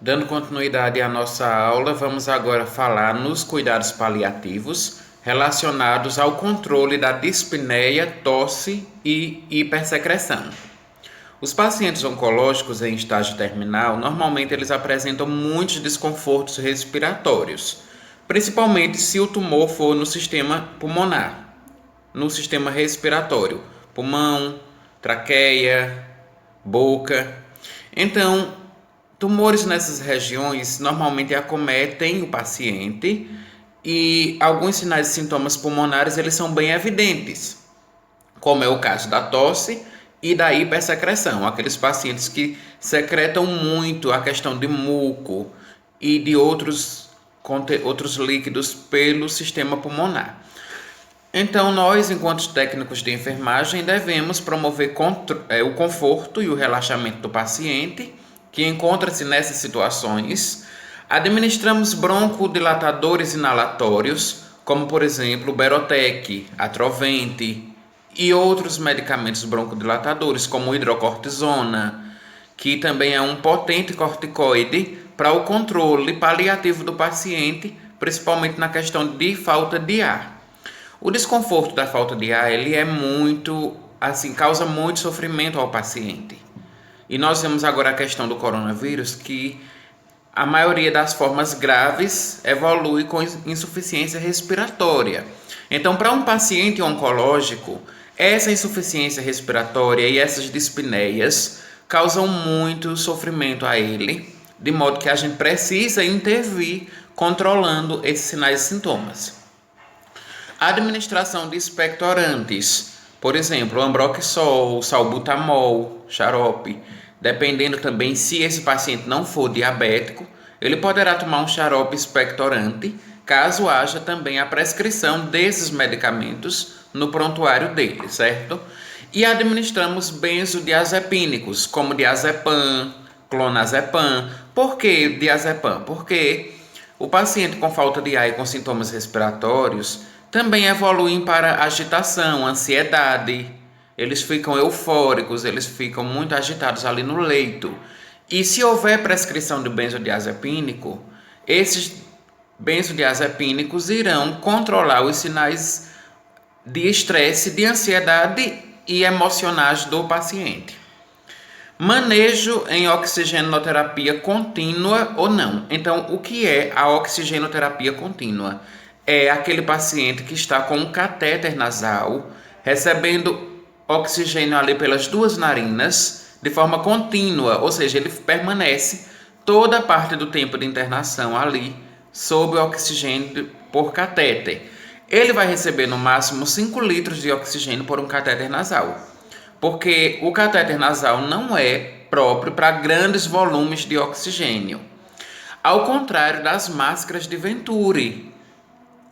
Dando continuidade à nossa aula, vamos agora falar nos cuidados paliativos relacionados ao controle da dispneia, tosse e hipersecreção. Os pacientes oncológicos em estágio terminal, normalmente eles apresentam muitos desconfortos respiratórios, principalmente se o tumor for no sistema pulmonar, no sistema respiratório, pulmão, traqueia, boca. Então, tumores nessas regiões normalmente acometem o paciente e alguns sinais e sintomas pulmonares eles são bem evidentes, como é o caso da tosse e da hipersecreção, aqueles pacientes que secretam muito a questão de muco e de outros líquidos pelo sistema pulmonar. Então, nós, enquanto técnicos de enfermagem, devemos promover o conforto e o relaxamento do paciente que encontra-se nessas situações. Administramos broncodilatadores inalatórios, como por exemplo o Berotec, Atrovente e outros medicamentos broncodilatadores, como hidrocortisona, que também é um potente corticoide para o controle paliativo do paciente, principalmente na questão de falta de ar. O desconforto da falta de ar, ele é muito, causa muito sofrimento ao paciente. E nós vemos agora a questão do coronavírus, que a maioria das formas graves evolui com insuficiência respiratória. Então, para um paciente oncológico, essa insuficiência respiratória e essas dispneias causam muito sofrimento a ele, de modo que a gente precisa intervir controlando esses sinais e sintomas. A administração de expectorantes, por exemplo, ambroxol, salbutamol, xarope, dependendo também se esse paciente não for diabético, ele poderá tomar um xarope expectorante, caso haja também a prescrição desses medicamentos no prontuário dele, certo? E administramos benzodiazepínicos, como diazepam, clonazepam. Por que diazepam? Porque o paciente com falta de ar e com sintomas respiratórios também evoluem para agitação, ansiedade, eles ficam eufóricos, eles ficam muito agitados ali no leito. E se houver prescrição de benzodiazepínico, esses benzodiazepínicos irão controlar os sinais de estresse, de ansiedade e emocionais do paciente. Manejo em oxigenoterapia contínua ou não. Então, o que é a oxigenoterapia contínua? É aquele paciente que está com um catéter nasal, recebendo oxigênio ali pelas duas narinas, de forma contínua, ou seja, ele permanece toda a parte do tempo de internação ali, sob o oxigênio por catéter. Ele vai receber no máximo 5 litros de oxigênio por um catéter nasal, porque o catéter nasal não é próprio para grandes volumes de oxigênio, ao contrário das máscaras de Venturi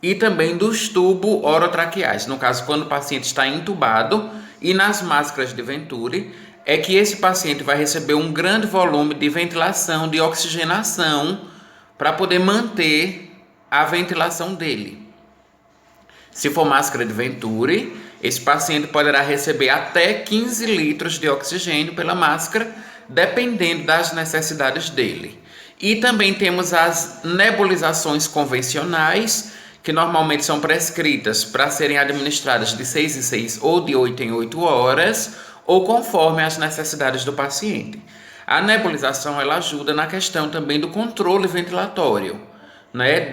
e também dos tubos orotraqueais. No caso, quando o paciente está entubado, e nas máscaras de Venturi, é que esse paciente vai receber um grande volume de ventilação, de oxigenação, para poder manter a ventilação dele. Se for máscara de Venturi, esse paciente poderá receber até 15 litros de oxigênio pela máscara, dependendo das necessidades dele. E também temos as nebulizações convencionais, que normalmente são prescritas para serem administradas de 6 em 6 ou de 8 em 8 horas, ou conforme as necessidades do paciente. A nebulização ela ajuda na questão também do controle ventilatório, né,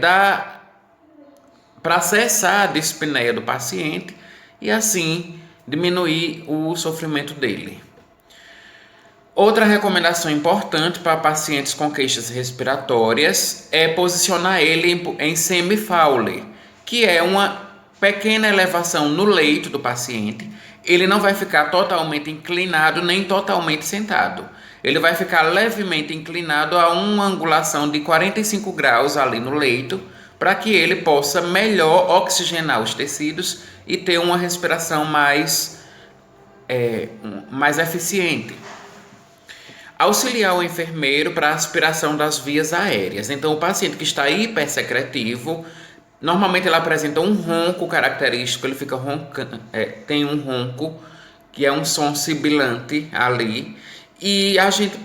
para cessar a dispneia do paciente e assim diminuir o sofrimento dele. Outra recomendação importante para pacientes com queixas respiratórias é posicionar ele em semi-Fowler, que é uma pequena elevação no leito do paciente. Ele não vai ficar totalmente inclinado nem totalmente sentado. Ele vai ficar levemente inclinado a uma angulação de 45 graus ali no leito, para que ele possa melhor oxigenar os tecidos e ter uma respiração mais eficiente. Auxiliar o enfermeiro para a aspiração das vias aéreas. Então, o paciente que está hipersecretivo, normalmente ele apresenta um ronco característico, ele fica roncando, tem um ronco que é um som sibilante ali, e a gente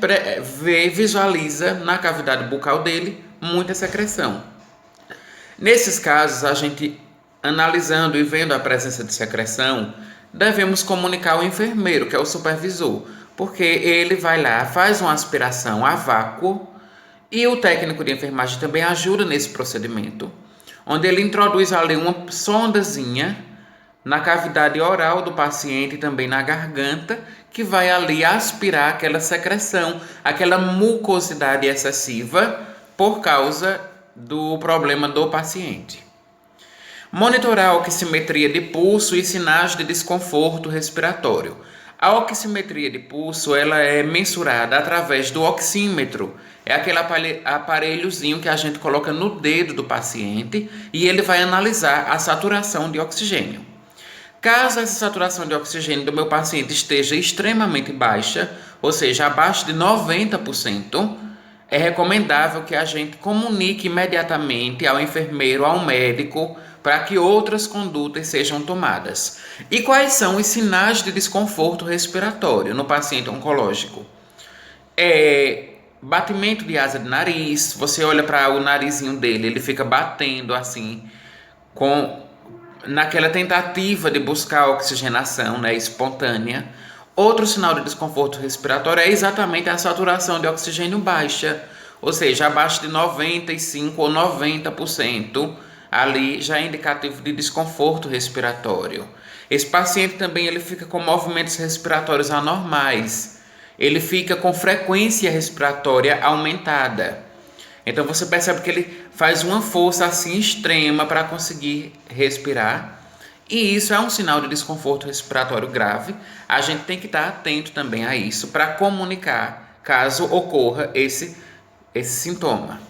visualiza na cavidade bucal dele muita secreção. Nesses casos, a gente, analisando e vendo a presença de secreção, devemos comunicar ao enfermeiro, que é o supervisor, porque ele vai lá, faz uma aspiração a vácuo e o técnico de enfermagem também ajuda nesse procedimento, onde ele introduz ali uma sondazinha na cavidade oral do paciente e também na garganta, que vai ali aspirar aquela secreção, aquela mucosidade excessiva por causa do problema do paciente. Monitorar a oximetria de pulso e sinais de desconforto respiratório. A oximetria de pulso ela é mensurada através do oxímetro. É aquele aparelhozinho que a gente coloca no dedo do paciente e ele vai analisar a saturação de oxigênio. Caso essa saturação de oxigênio do meu paciente esteja extremamente baixa, ou seja, abaixo de 90%, é recomendável que a gente comunique imediatamente ao enfermeiro, ao médico, para que outras condutas sejam tomadas. E quais são os sinais de desconforto respiratório no paciente oncológico? Batimento de asa de nariz, você olha para o narizinho dele, ele fica batendo assim, naquela tentativa de buscar oxigenação, né, espontânea. Outro sinal de desconforto respiratório é exatamente a saturação de oxigênio baixa, ou seja, abaixo de 95% ou 90%, ali já é indicativo de desconforto respiratório. Esse paciente também ele fica com movimentos respiratórios anormais, ele fica com frequência respiratória aumentada. Então você percebe que ele faz uma força assim extrema para conseguir respirar. E isso é um sinal de desconforto respiratório grave. A gente tem que estar atento também a isso para comunicar caso ocorra esse sintoma.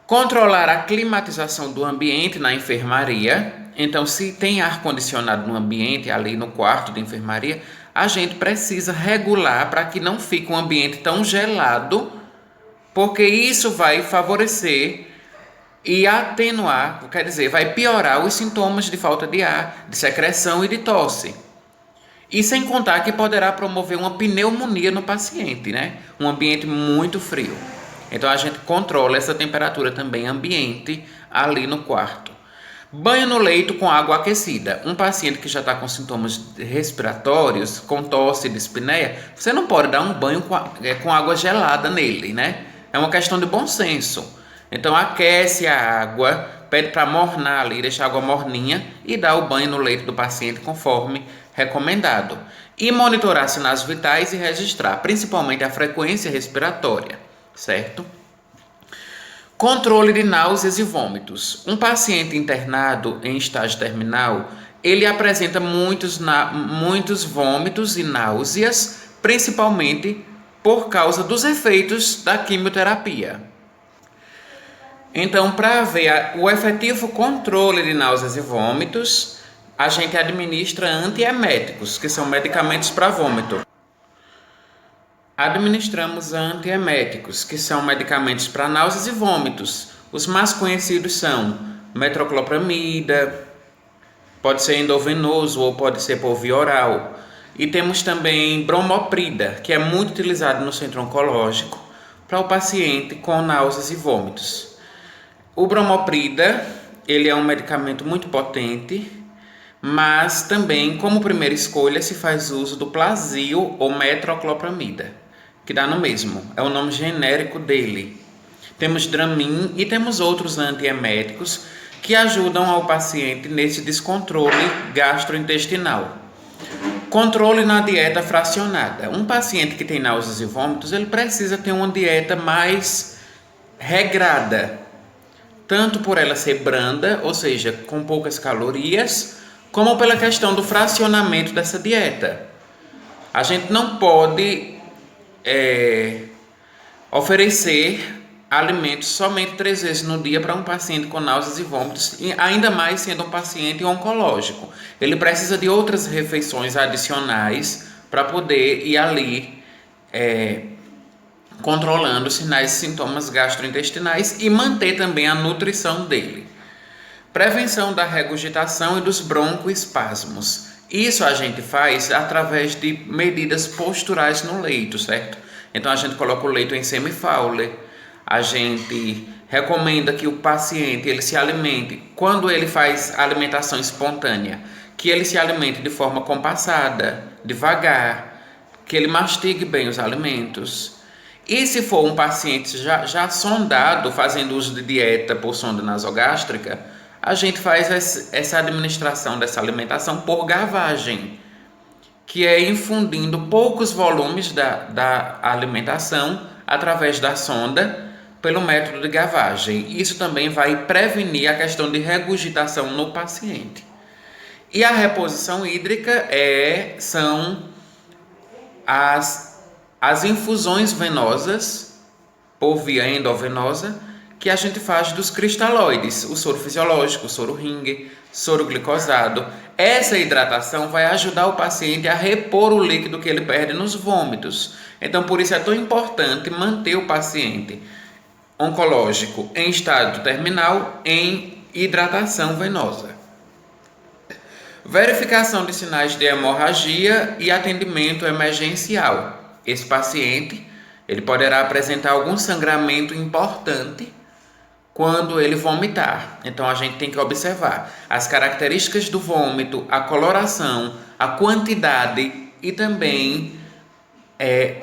Controlar a climatização do ambiente na enfermaria. Então, se tem ar-condicionado no ambiente, ali no quarto de enfermaria, a gente precisa regular para que não fique um ambiente tão gelado, porque isso vai favorecer e atenuar, quer dizer, vai piorar os sintomas de falta de ar, de secreção e de tosse. E sem contar que poderá promover uma pneumonia no paciente, né? Um ambiente muito frio. Então a gente controla essa temperatura também ambiente ali no quarto. Banho no leito com água aquecida. Um paciente que já está com sintomas respiratórios, com tosse e dispneia, você não pode dar um banho com água gelada nele, né? É uma questão de bom senso. Então aquece a água, pede para mornar ali, deixar a água morninha e dá o banho no leito do paciente conforme recomendado. E monitorar sinais vitais e registrar, principalmente a frequência respiratória, certo? Controle de náuseas e vômitos. Um paciente internado em estágio terminal, ele apresenta muitos vômitos e náuseas, principalmente por causa dos efeitos da quimioterapia. Então, para ver o efetivo controle de náuseas e vômitos, a gente administra antieméticos, que são medicamentos para vômito. Administramos antieméticos, que são medicamentos para náuseas e vômitos. Os mais conhecidos são metoclopramida, pode ser endovenoso ou pode ser por via oral. E temos também bromoprida, que é muito utilizado no centro oncológico para o paciente com náuseas e vômitos. O bromoprida, ele é um medicamento muito potente, mas também, como primeira escolha, se faz uso do Plasil ou metoclopramida, que dá no mesmo, é o nome genérico dele. Temos Dramin e temos outros antieméticos que ajudam ao paciente nesse descontrole gastrointestinal. Controle na dieta fracionada. Um paciente que tem náuseas e vômitos, ele precisa ter uma dieta mais regrada, tanto por ela ser branda, ou seja, com poucas calorias, como pela questão do fracionamento dessa dieta. A gente não pode oferecer alimentos somente 3 vezes no dia para um paciente com náuseas e vômitos, e ainda mais sendo um paciente oncológico. Ele precisa de outras refeições adicionais para poder ir ali controlando os sinais e sintomas gastrointestinais e manter também a nutrição dele. Prevenção da regurgitação e dos broncoespasmos. Isso a gente faz através de medidas posturais no leito, certo? Então a gente coloca o leito em semi-Fowler, a gente recomenda que o paciente ele se alimente, quando ele faz alimentação espontânea, que ele se alimente de forma compassada, devagar, que ele mastigue bem os alimentos. E se for um paciente já sondado, fazendo uso de dieta por sonda nasogástrica, a gente faz essa administração dessa alimentação por gavagem, que é infundindo poucos volumes da alimentação através da sonda pelo método de gavagem. Isso também vai prevenir a questão de regurgitação no paciente. E a reposição hídrica são as infusões venosas por via endovenosa que a gente faz dos cristalóides, o soro fisiológico, o soro Ringer, soro glicosado. Essa hidratação vai ajudar o paciente a repor o líquido que ele perde nos vômitos. Então, por isso é tão importante manter o paciente oncológico em estado terminal em hidratação venosa. Verificação de sinais de hemorragia e atendimento emergencial. Esse paciente ele poderá apresentar algum sangramento importante quando ele vomitar. Então a gente tem que observar as características do vômito, a coloração, a quantidade e também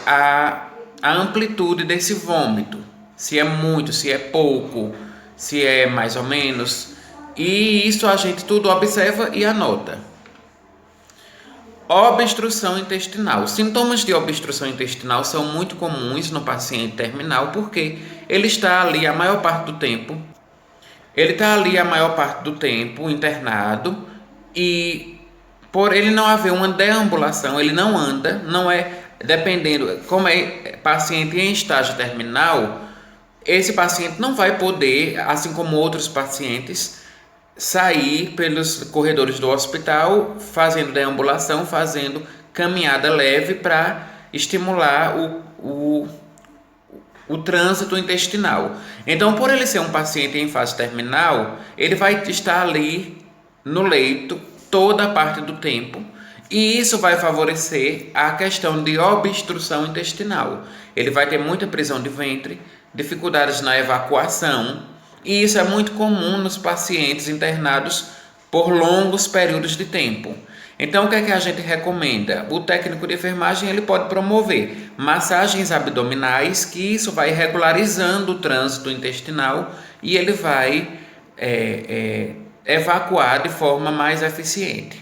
a amplitude desse vômito. Se é muito, se é pouco, se é mais ou menos. E isso a gente tudo observa e anota. Obstrução intestinal. Sintomas de obstrução intestinal são muito comuns no paciente terminal porque ele está ali a maior parte do tempo. Ele está ali a maior parte do tempo internado e por ele não haver uma deambulação, ele não anda, não é dependendo, como é paciente em estágio terminal, esse paciente não vai poder, assim como outros pacientes, sair pelos corredores do hospital fazendo deambulação, fazendo caminhada leve para estimular o trânsito intestinal. Então, por ele ser um paciente em fase terminal, ele vai estar ali no leito toda a parte do tempo e isso vai favorecer a questão de obstrução intestinal. Ele vai ter muita prisão de ventre, dificuldades na evacuação. E isso é muito comum nos pacientes internados por longos períodos de tempo. Então, o que é que a gente recomenda? O técnico de enfermagem ele pode promover massagens abdominais, que isso vai regularizando o trânsito intestinal e ele vai evacuar de forma mais eficiente.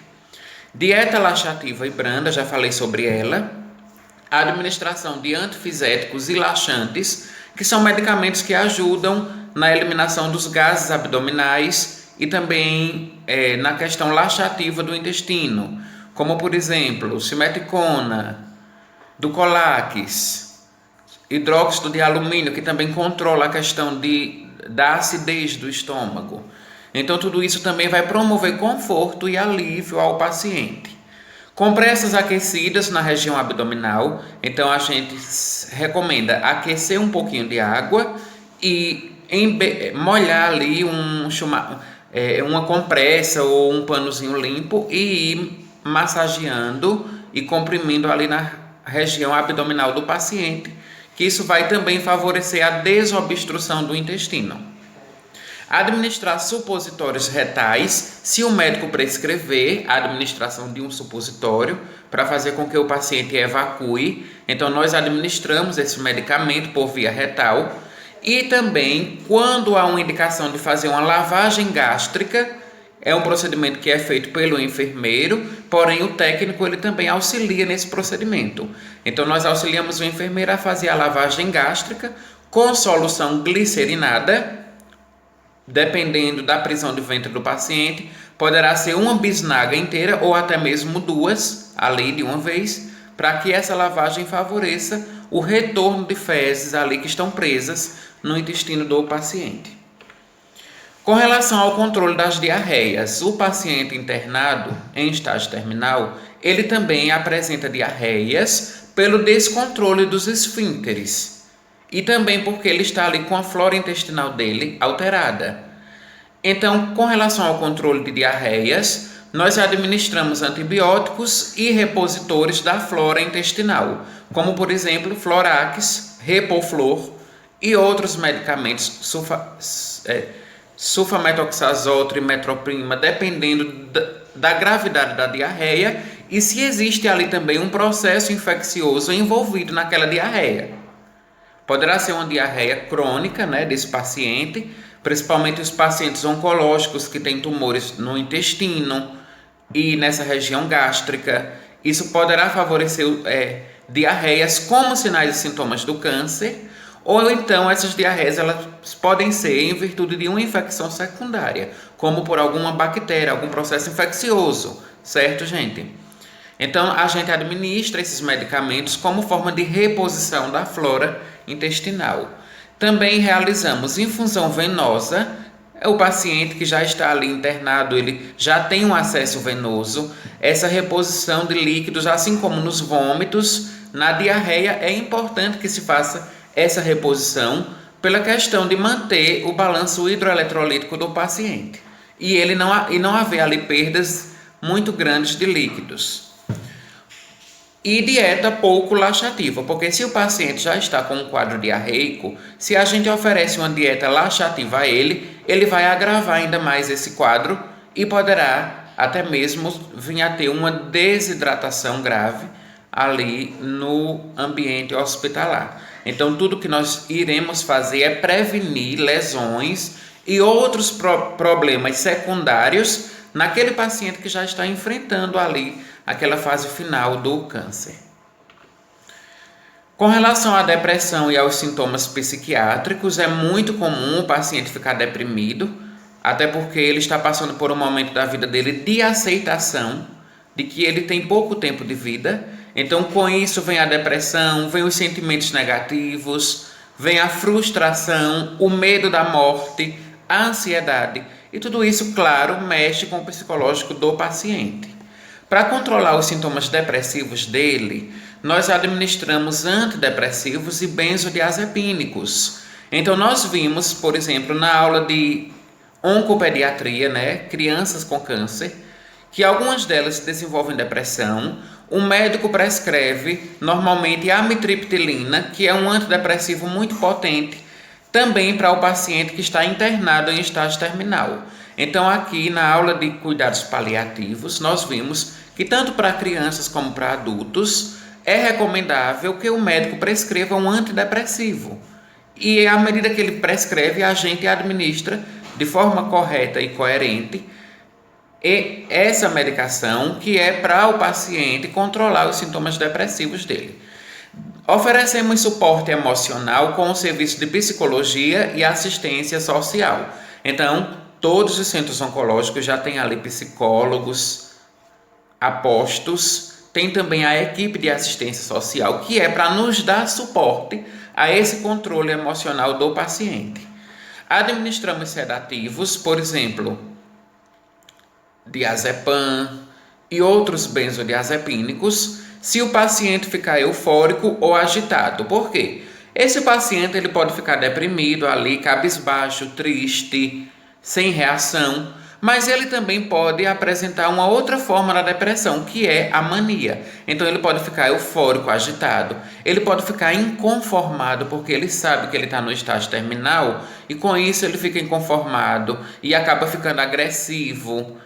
Dieta laxativa e branda, já falei sobre ela. A administração de antifiséticos e laxantes, que são medicamentos que ajudam na eliminação dos gases abdominais e também na questão laxativa do intestino, como por exemplo, simeticona, Dulcolax, hidróxido de alumínio, que também controla a questão da acidez do estômago. Então tudo isso também vai promover conforto e alívio ao paciente. Compressas aquecidas na região abdominal, então a gente recomenda aquecer um pouquinho de água e molhar ali uma compressa ou um panozinho limpo e ir massageando e comprimindo ali na região abdominal do paciente, que isso vai também favorecer a desobstrução do intestino. Administrar supositórios retais, se o médico prescrever a administração de um supositório para fazer com que o paciente evacue, então nós administramos esse medicamento por via retal. E também, quando há uma indicação de fazer uma lavagem gástrica, é um procedimento que é feito pelo enfermeiro, porém o técnico ele também auxilia nesse procedimento. Então nós auxiliamos o enfermeiro a fazer a lavagem gástrica com solução glicerinada, dependendo da prisão de ventre do paciente, poderá ser uma bisnaga inteira ou até mesmo duas, ali de uma vez, para que essa lavagem favoreça o retorno de fezes ali que estão presas no intestino do paciente. Com relação ao controle das diarreias, o paciente internado em estágio terminal, ele também apresenta diarreias pelo descontrole dos esfíncteres e também porque ele está ali com a flora intestinal dele alterada. Então, com relação ao controle de diarreias, nós administramos antibióticos e repositores da flora intestinal, como por exemplo Florax, Repoflor e outros medicamentos, sulfametoxazol, trimetroprima, dependendo da gravidade da diarreia e se existe ali também um processo infeccioso envolvido naquela diarreia. Poderá ser uma diarreia crônica, né, desse paciente, principalmente os pacientes oncológicos que têm tumores no intestino e nessa região gástrica. Isso poderá favorecer diarreias como sinais e sintomas do câncer, ou então essas diarreias elas podem ser em virtude de uma infecção secundária, como por alguma bactéria, algum processo infeccioso, certo, gente? Então, a gente administra esses medicamentos como forma de reposição da flora intestinal. Também realizamos infusão venosa. O paciente que já está ali internado, ele já tem um acesso venoso. Essa reposição de líquidos, assim como nos vômitos, na diarreia, é importante que se faça essa reposição pela questão de manter o balanço hidroeletrolítico do paciente e não haver ali perdas muito grandes de líquidos. E dieta pouco laxativa, porque se o paciente já está com um quadro diarreico, se a gente oferece uma dieta laxativa a ele, ele vai agravar ainda mais esse quadro e poderá até mesmo vir a ter uma desidratação grave ali no ambiente hospitalar. Então, tudo que nós iremos fazer é prevenir lesões e outros problemas secundários naquele paciente que já está enfrentando ali aquela fase final do câncer. Com relação à depressão e aos sintomas psiquiátricos, é muito comum o paciente ficar deprimido, até porque ele está passando por um momento da vida dele de aceitação de que ele tem pouco tempo de vida. Então, com isso vem a depressão, vem os sentimentos negativos, vem a frustração, o medo da morte, a ansiedade. E tudo isso, claro, mexe com o psicológico do paciente. Para controlar os sintomas depressivos dele, nós administramos antidepressivos e benzodiazepínicos. Então, nós vimos, por exemplo, na aula de oncopediatria, né, crianças com câncer, que algumas delas desenvolvem depressão. O médico prescreve normalmente amitriptilina, que é um antidepressivo muito potente, também para o paciente que está internado em estágio terminal. Então, aqui na aula de cuidados paliativos, nós vimos que tanto para crianças como para adultos é recomendável que o médico prescreva um antidepressivo. E à medida que ele prescreve, a gente administra de forma correta e coerente e essa medicação que é para o paciente controlar os sintomas depressivos dele. Oferecemos suporte emocional com o serviço de psicologia e assistência social. Então, todos os centros oncológicos já têm ali psicólogos apostos, tem também a equipe de assistência social, que é para nos dar suporte a esse controle emocional do paciente. Administramos sedativos, por exemplo, diazepam e outros benzodiazepínicos, se o paciente ficar eufórico ou agitado. Por quê? Esse paciente ele pode ficar deprimido ali, cabisbaixo, triste, sem reação, mas ele também pode apresentar uma outra forma da depressão, que é a mania. Então ele pode ficar eufórico, agitado, ele pode ficar inconformado, porque ele sabe que ele está no estágio terminal, e com isso ele fica inconformado e acaba ficando agressivo,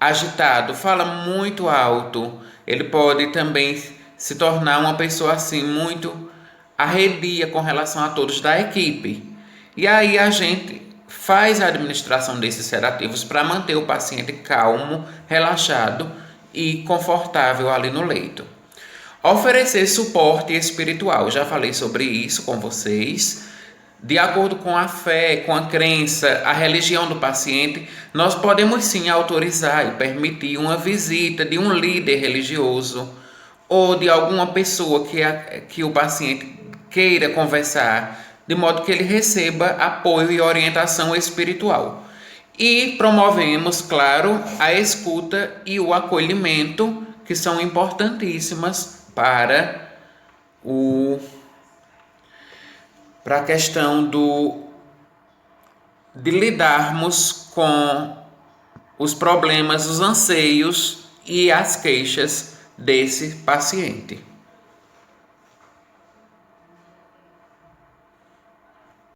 agitado, fala muito alto. Ele pode também se tornar uma pessoa assim muito arredia com relação a todos da equipe. E aí a gente faz a administração desses sedativos para manter o paciente calmo, relaxado e confortável ali no leito. Oferecer suporte espiritual, já falei sobre isso com vocês. De acordo com a fé, com a crença, a religião do paciente, nós podemos sim autorizar e permitir uma visita de um líder religioso ou de alguma pessoa que o paciente queira conversar, de modo que ele receba apoio e orientação espiritual. E promovemos, claro, a escuta e o acolhimento, que são importantíssimas para a questão de lidarmos com os problemas, os anseios e as queixas desse paciente.